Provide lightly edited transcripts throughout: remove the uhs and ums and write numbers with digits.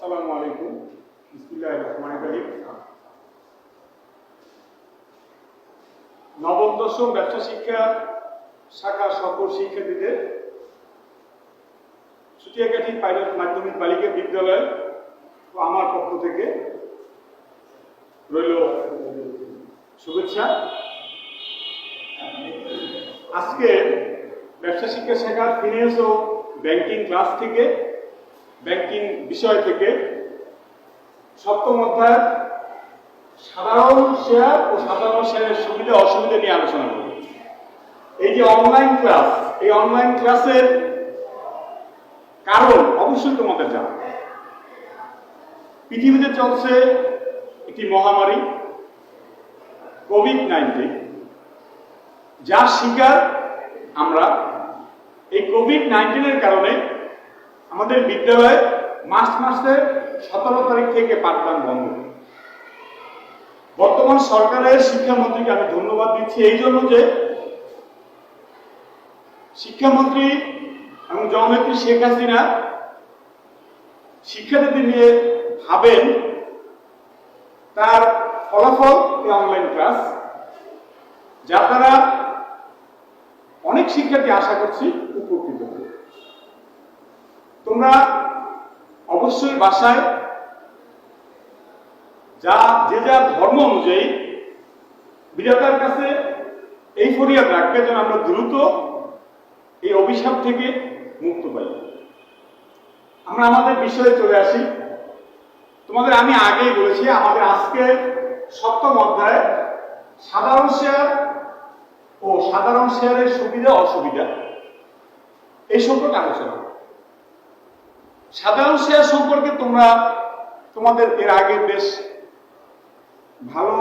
আসসালামু আলাইকুম। বিসমিল্লাহির রহমানির রহিম। নবম দশম ব্যবসা শিক্ষা শাখা সকল শিক্ষার্থীদের চুটিয়াকাঠি পাইলট মাধ্যমিক বালিকা বিদ্যালয় ও আমার পক্ষ থেকে রইল শুভেচ্ছা। আজকে ব্যবসা শিক্ষা শাখার ফিনান্স ও ব্যাংকিং ক্লাস থেকে ব্যাংকিং বিষয় থেকে সপ্তম অধ্যায় সাধারণ শেয়ার ও সাধারণ শেয়ারের সুবিধা অসুবিধা নিয়ে আলোচনা করব। এই যে অনলাইন ক্লাস, এই অনলাইন ক্লাসের কারণ অবশ্যই তোমাদের জানা। পৃথিবীতে চলছে একটি মহামারী কোভিড-19, যার শিকার আমরা। এই কোভিড-19 কারণে আমাদের বিদ্যালয়ে মার্চ মাসের 17 তারিখ থেকে পাঠদান বন্ধ। বর্তমান সরকারের শিক্ষামন্ত্রীকে আমি ধন্যবাদ দিচ্ছি এই জন্য যে শিক্ষামন্ত্রী এবং জননেত্রী শেখ হাসিনা শিক্ষার্থীদের নিয়ে ভাবেন, তার ফলাফল এই অনলাইন ক্লাস, যার দ্বারা অনেক শিক্ষার্থী আশা করছি উপকৃত হবে। তোমরা অবশ্যই বাসায় যে যার ধর্ম অনুযায়ী বিধাতার কাছে এই ফরিয়াদ রাখবে যেন আমরা দ্রুত এই অভিশাপ থেকে মুক্ত পাই। আমরা আমাদের বিষয়ে চলে আসি। তোমাদের আমি আগেই বলেছি আমাদের আজকে সপ্তম অধ্যায় সাধারণ শেয়ার ও সাধারণ শেয়ারের সুবিধা অসুবিধা এই সম্পর্কে আলোচনা। সাধারণ শেয়ার সম্পর্কে তোমাদের এর আগে বেশ ভালো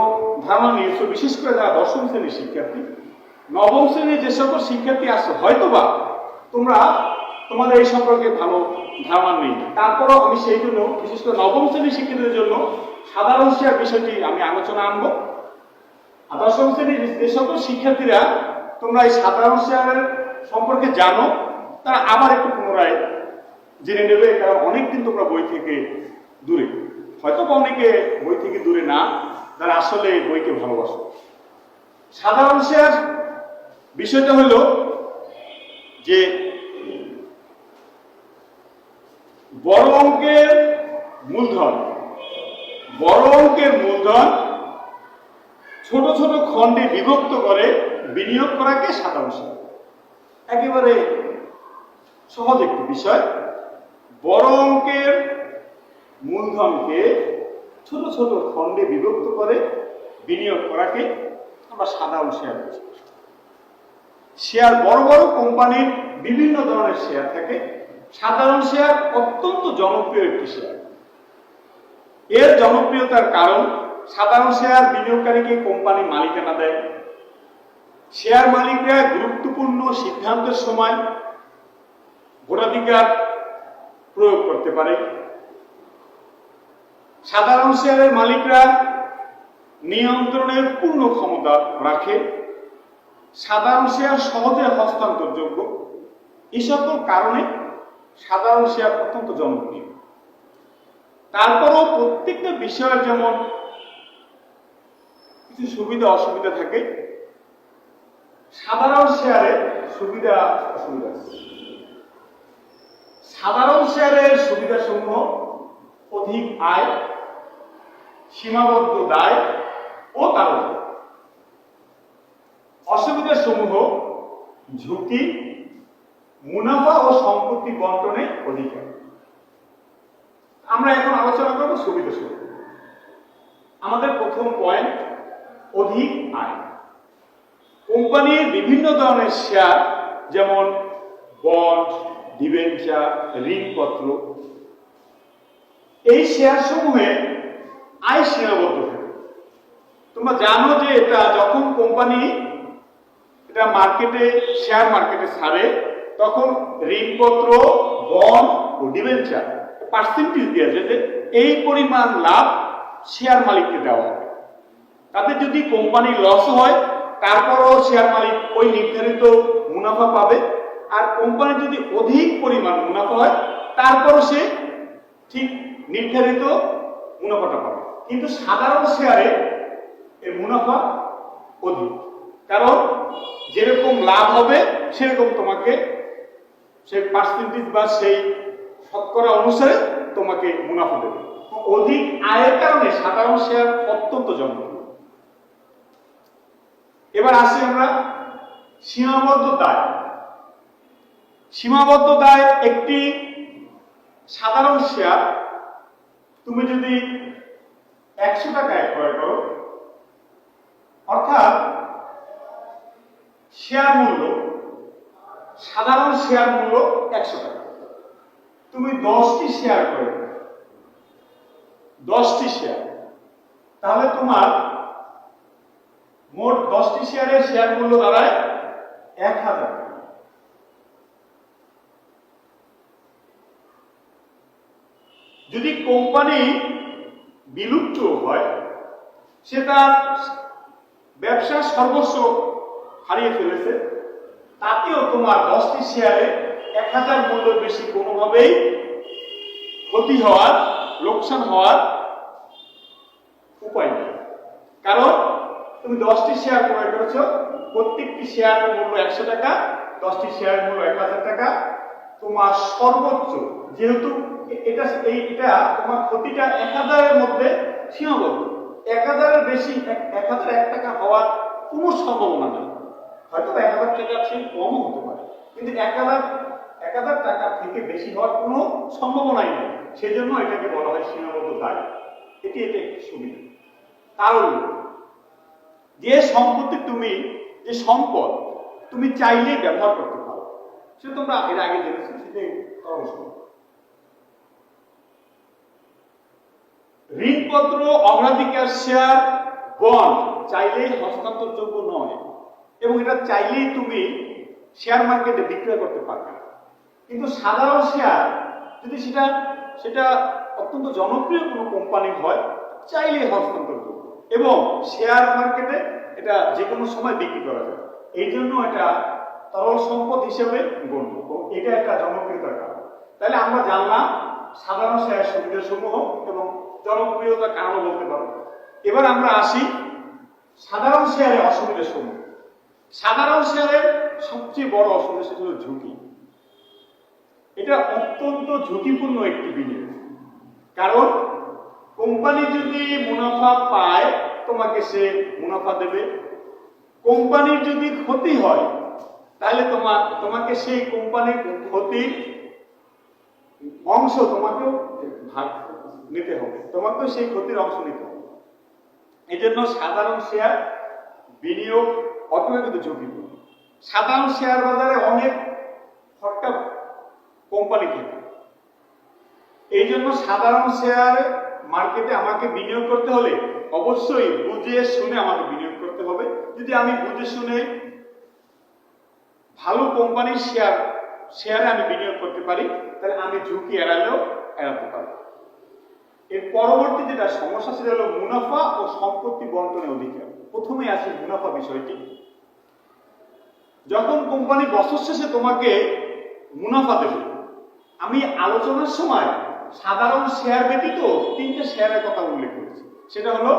ধারণা নিয়েছো, বিশেষ করে যারা দশম শ্রেণীর শিক্ষার্থী। নবম শ্রেণীর যে সকল শিক্ষার্থী আছে হয়তোবা তোমাদের এই সম্পর্কে ভালো ধারণা নেই। তারপরও আমি সেই জন্য বিশেষ করে নবম শ্রেণীর শিক্ষার্থীদের জন্য সাধারণ শেয়ার বিষয়টি আমি আলোচনা আনবো। আর দশম শ্রেণীর যে সকল শিক্ষার্থীরা তোমরা এই সাধারণ শেয়ারের সম্পর্কে জানো, তারা আবার একটু পুনরায় জেনে নেবে, কারণ অনেকদিন তোমরা বই থেকে দূরে, হয়তো অনেকে বই থেকে দূরে না, যারা আসলে বইকে ভালোবাসো। সাধারণ শেয়ার বিষয়টা হলো যে বড় অঙ্কের মূলধন ছোট ছোট খণ্ডে বিভক্ত করে বিনিয়োগ করাকে সাধারণ শেয়ার। একেবারে সহজ একটি বিষয়। বড় অঙ্কের মূলধনকে ছোট ছোট খণ্ডে বিভক্ত করে বিনিয়োগ করাকে আমরা সাধারণ শেয়ার বলি। শেয়ার বড় বড় কোম্পানির বিভিন্ন ধরনের শেয়ার থাকে। সাধারণ শেয়ার অত্যন্ত জনপ্রিয় একটি শেয়ার। এর জনপ্রিয়তার কারণ সাধারণ শেয়ার বিনিয়োগকারীকে কোম্পানি মালিকানা দেয়। শেয়ার মালিকরা গুরুত্বপূর্ণ সিদ্ধান্তের সময় ভোটাধিকার প্রয়োগ করতে পারে। সাধারণ শেয়ারের মালিকরা নিয়ন্ত্রণের পূর্ণ ক্ষমতা রাখে। সাধারণ শেয়ার সহজে হস্তান্তরযোগ্য। এই সকল কারণে সাধারণ শেয়ার অত্যন্ত জনপ্রিয়। তারপরও প্রত্যেকটা বিষয়ের যেমন কিছু সুবিধা অসুবিধা থাকে, সাধারণ শেয়ারের সুবিধা অসুবিধা আছে। সাধারণ শেয়ারের সুবিধাসমূহ অধিক আয়, সীমাবদ্ধ দায় ও তারল্য। অসুবিধা সমূহ ঝুঁকি, মুনাফা ও সম্পত্তি বন্টনে অধিকার। আমরা এখন আলোচনা করব সুবিধা সমূহ। আমাদের প্রথম পয়েন্ট অধিক আয়। কোম্পানির বিভিন্ন ধরনের শেয়ার যেমন বন্ড, ডিবেঞ্চার, ঋণপত্র, এই শেয়ার সমূহে আয় সীমাবদ্ধ থাকে। তোমরা জানো যে এটা যখন কোম্পানি এটা শেয়ার মার্কেটে ছাড়ে, তখন ঋণপত্র, বন্ড ও ডিবেঞ্চার পার্সেন্টেজ দেওয়া যায় যে এই পরিমাণ লাভ শেয়ার মালিককে দেওয়া হবে। তাতে যদি কোম্পানির লস হয় তারপরও শেয়ার মালিক ওই নির্ধারিত মুনাফা পাবে। আর কোম্পানির যদি অধিক পরিমাণ মুনাফা হয় তারপরও সে ঠিক নির্ধারিত মুনাফাটা পাবে। কিন্তু সাধারণ শেয়ারে এর মুনাফা অধিক, কারণ যেরকম লাভ হবে সেরকম তোমাকে সেই পার্সেন্টেজ বা সেই শতকরা অনুসারে তোমাকে মুনাফা দেবে। অধিক আয়ের কারণে সাধারণ শেয়ার অত্যন্ত জনপ্রিয়। এবার আসি আমরা সীমাবদ্ধ দায়। সীমাবদ্ধ দায় একটি সাধারণ শেয়ার তুমি যদি 100 টাকায় ক্রয় করো, অর্থাৎ শেয়ার মূল্য, সাধারণ শেয়ার মূল্য 100 টাকা, তুমি 10টি শেয়ার ক্রয় করো, 10টি শেয়ার, তাহলে তোমার মোট 10টি শেয়ারের শেয়ার মূল্য দাঁড়ায় 1000 টাকা। যদি কোম্পানি বিলুপ্ত হয়, সে তার ব্যবসার সর্বস্ব হারিয়ে ফেলেছে, তাতেও তোমার 10টি শেয়ারে 1000 মূল্যের বেশি কোনোভাবেই ক্ষতি হওয়ার, লোকসান হওয়ার উপায় নেই। কারণ তুমি 10টি শেয়ার ক্রয় করেছো, প্রত্যেকটি শেয়ারের মূল্য 100 টাকা, 10টি শেয়ারের মূল্য 1000 টাকা। তোমার সর্বোচ্চ, যেহেতু এটা তোমার ক্ষতিটা 1000 এর মধ্যে সীমাবদ্ধ, 1000 এর বেশি, 1001 টাকা হওয়ার কোনো সম্ভাবনা নেই। হয়তো 1000 টাকার চেয়ে কম হতে পারে, কিন্তু 1000 টাকা থেকে বেশি হওয়ার কোনো সম্ভাবনাই নেই। সেজন্য এটাকে বলা হয় সীমাবদ্ধ দায়। এটি একটি সুবিধা। কারণ যে সম্পত্তি যে সম্পদ তুমি চাইলেই ব্যবহার করতে পারো, সেটা তোমরা এর আগে জেনেছো, সেটাই তরল সম্পদ। ঋণপত্র, অগ্রাধিকার শেয়ার, বন্ড চাইলেই হস্তান্তরযোগ্য নয়, এবং এটা চাইলেই তুমি শেয়ার মার্কেটে বিক্রয় করতে পারবে। কিন্তু সাধারণ শেয়ার যদি সেটা অত্যন্ত জনপ্রিয় কোনো কোম্পানি হয়, চাইলেই হস্তান্তরযোগ্য, এবং শেয়ার মার্কেটে এটা যে কোনো সময় বিক্রি করা যায়। এই জন্য এটা তরল সম্পদ হিসেবে গণ্য, এটা একটা জনপ্রিয়তার কারণ। তাহলে আমরা জানলাম সাধারণ শেয়ার সুবিধা সমূহ এবং জনপ্রিয়তার কারণ বলতে পারো। এবার আমরা আসি সাধারণ শেয়ারের অসুবিধা সমূহ। সাধারণ শেয়ারের সবচেয়ে বড় অসুবিধা সেটা হলো ঝুঁকি। এটা অত্যন্ত ঝুঁকিপূর্ণ একটি বিনিয়োগ, কারণ কোম্পানি যদি মুনাফা পায় তোমাকে সে মুনাফা দেবে, কোম্পানির যদি ক্ষতি হয় তাহলে তোমাকে সেই কোম্পানির ক্ষতির অংশ তোমাকেও ভাগ নিতে হবে, তোমাকেও সেই ক্ষতির অংশ নিতে হবে। এই জন্য সাধারণ শেয়ার বিনিয়োগ অত্যন্ত ঝুঁকিপূর্ণ। সাধারণ শেয়ার বাজারে অনেক ফটকা কোম্পানি থাকে, এই জন্য সাধারণ শেয়ার মার্কেটে আমাকে বিনিয়োগ করতে হলে অবশ্যই বুঝে শুনে আমাকে বিনিয়োগ করতে হবে। যদি আমি বুঝে শুনে ভালো কোম্পানির শেয়ারে আমি বিনিয়োগ করতে পারি, তাহলে আমি ঝুঁকি এড়াতে পারি। এর পরবর্তী যেটা সমস্যা, সেটা হলো মুনাফা ও সম্পত্তি বন্টনের অধিকার। প্রথমে আসি মুনাফা বিষয়টি। যখন কোম্পানি বছর শেষে তোমাকে মুনাফা দেবে, আমি আলোচনার সময় সাধারণ শেয়ার ব্যতীত 3টে শেয়ারের কথা উল্লেখ করেছি, সেটা হলো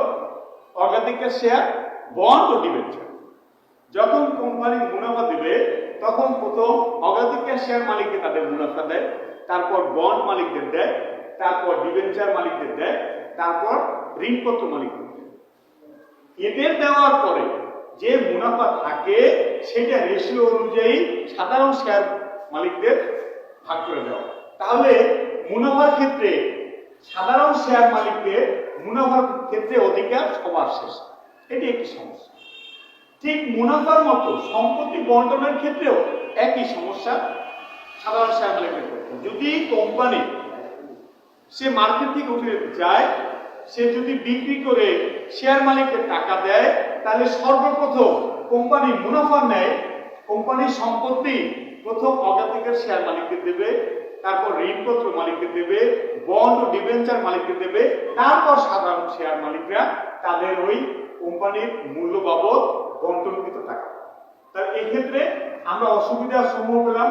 অগ্রাধিকার শেয়ার, বন্ড ও ডিবেঞ্চার। যখন কোম্পানি মুনাফা দেবে তখন প্রথম অগ্রাধিকার শেয়ার মালিককে তাদের মুনাফা দেয়, তারপর বন্ড মালিকদের দেয়, তারপর ডিবেঞ্চার মালিকদের দেয়, তারপর ঋণপত্র মালিকদের দেয়। এদের দেওয়ার পরে যে মুনাফা থাকে সেটা রেশিও অনুযায়ী সাধারণ শেয়ার মালিকদের ভাগ করে দেওয়া। তাহলে মুনাফার ক্ষেত্রে সাধারণ শেয়ার মালিকদের মুনাফার ক্ষেত্রে অধিকার সবার শেষ, এটি একটি সমস্যা। ঠিক মুনাফার মতো সম্পত্তি বন্টনের ক্ষেত্রেও একই সমস্যা সাধারণ শেয়ার মালিকদের ক্ষেত্রে। যদি কোম্পানি সে মার্কেট থেকে উঠে যায়, সে যদি বিক্রি করে শেয়ার মালিককে টাকা দেয়, তাহলে সর্বপ্রথম কোম্পানি মুনাফা নেয়, কোম্পানির সম্পত্তি প্রথম অগ্রাধিকার শেয়ার মালিককে দেবে, তারপর ঋণপত্র মালিককে দেবে, বন্ড ও ডিবেঞ্চার মালিককে দেবে, তারপর সাধারণ শেয়ার মালিকরা তাদের ওই কোম্পানির মূল্য বাবদ বন্টনকৃত টাকা। তাই এই ক্ষেত্রে আমরা অসুবিধার সম্মুখীন পেলাম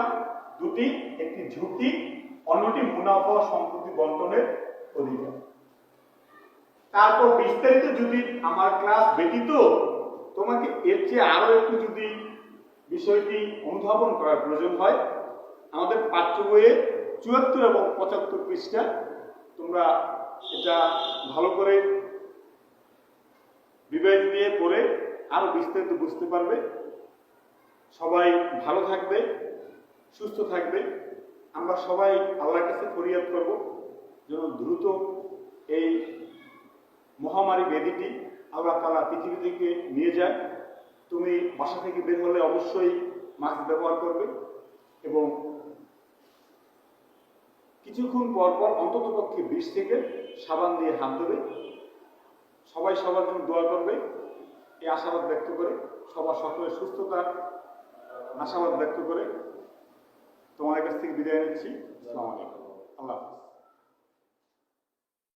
দুটি, একটি ঝুঁকি, অন্যটি মুনাফা ও সম্পত্তি বন্টনের অধিকার। তারপর বিস্তারিত যদি আমার ক্লাস ব্যতীত তোমাকে এর চেয়ে আরো একটু যদি বিষয়টি অনুধাবন করার প্রয়োজন হয়, আমাদের পাঠ্য বইয়ে ৭৪ এবং ৭৫ পৃষ্ঠা তোমরা এটা ভালো করে বিবেক দিয়ে পড়ে আরো বিস্তারিত বুঝতে পারবে। সবাই ভালো থাকবে, সুস্থ থাকবে। আমরা সবাই আল্লাহর কাছে ফরিয়াদ করব যেন দ্রুত এই মহামারী ব্যাধিটি আল্লাহ তাআলা পৃথিবী থেকে নিয়ে যায়। তুমি বাসা থেকে বের হলে অবশ্যই মাস্ক ব্যবহার করবে এবং কিছুক্ষণ পর পর অন্ততপক্ষে 20 থেকে সাবান দিয়ে হাত ধোবে। সবাই সবার জন্য দোয়া করবে এই আশাবাদ ব্যক্ত করে, সবার সকলের সুস্থতার আশাবাদ ব্যক্ত করে তোমাদের কাছ থেকে বিদায় নিচ্ছি। আসসালামু আলাইকুম।